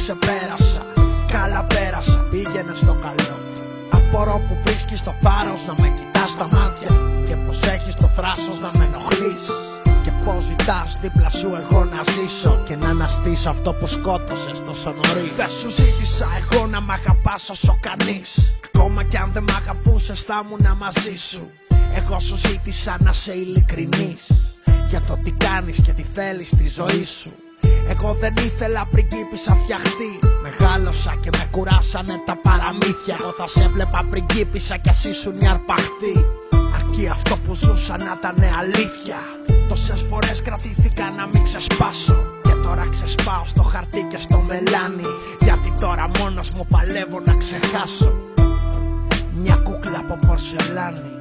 ξεπέρασα. Καλά πέρασα, πήγαινε στο καλό. Απορώ που βρίσκεις το θάρρος να με κοιτάς στα μάτια, και πως έχεις το θράσος να με ενοχλείς, και πως ζητάς δίπλα σου εγώ να ζήσω και να αναστήσω αυτό που σκότωσες τόσο νωρίς. Δεν σου ζήτησα εγώ να μ' αγαπάς όσο κανείς, ακόμα κι αν δεν μ' αγαπούσες θα ήμουν μαζί σου. Εγώ σου ζήτησα να σε ειλικρινής για το τι κάνεις και τι θέλεις στη ζωή σου. Εγώ δεν ήθελα πριγκίπισσα φτιαχτή, μεγάλωσα και με κουράσανε τα παραμύθια. Εγώ θα σε βλέπα πριγκίπισσα κι ας ήσουν μια αρπαχτή, αρκεί αυτό που ζούσα να ήτανε αλήθεια. Τόσες φορές κρατήθηκα να μην ξεσπάσω, και τώρα ξεσπάω στο χαρτί και στο μελάνι, γιατί τώρα μόνος μου παλεύω να ξεχάσω μια κούκλα από πορσελάνη.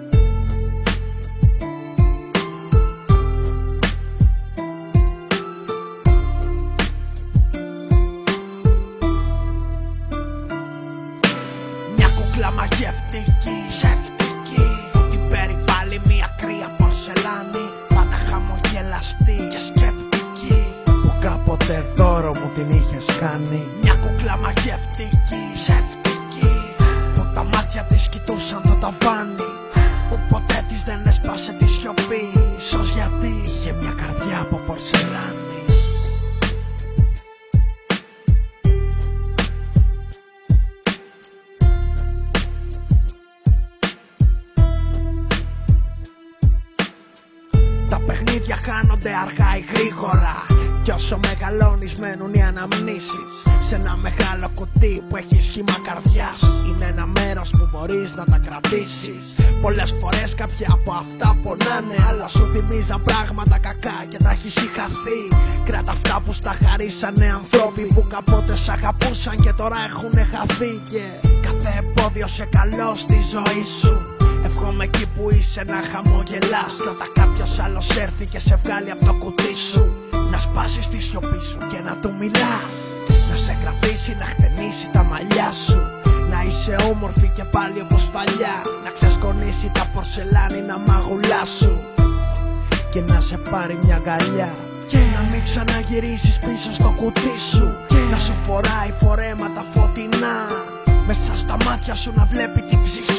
Μαγευτική, ψευτική, την περιβάλλει μια κρύα πορσελάνη, πάντα χαμογελαστή και σκεπτική, που κάποτε δώρο μου την είχες κάνει. Μια κούκλα μαγευτική, ψευτική, που τα μάτια της κοιτούσαν το ταβάνι, που ποτέ της δεν έσπασε τη σιωπή, ίσως γιατί είχε μια καρδιά από πορσελάνη. Τα παιχνίδια χάνονται αργά ή γρήγορα, κι όσο μεγαλώνεις μένουν οι αναμνήσεις σε ένα μεγάλο κουτί που έχει σχήμα καρδιάς. Είναι ένα μέρος που μπορείς να τα κρατήσεις. Πολλές φορές κάποια από αυτά πονάνε, αλλά σου θυμίζαν πράγματα κακά και τα έχεις συγχαθεί. Κράτα αυτά που στα χαρίσανε ανθρώποι που κάποτε σ' αγαπούσαν και τώρα έχουνε χαθεί, και κάθε εμπόδιο σε καλό στη ζωή σου. Εύχομαι εκεί που είσαι να χαμογελάς, κι όταν κάποιος άλλος έρθει και σε βγάλει από το κουτί σου, να σπάσεις τη σιωπή σου και να του μιλάς, να σε κρατήσει, να χτενίσει τα μαλλιά σου, να είσαι όμορφη και πάλι όπως παλιά, να ξεσκονίσει τα πορσελάνινα μαγουλά σου και να σε πάρει μια αγκαλιά, και να μην ξαναγυρίσεις πίσω στο κουτί σου, να σου φοράει φορέματα φωτεινά, μέσα στα μάτια σου να βλέπει την ψυχή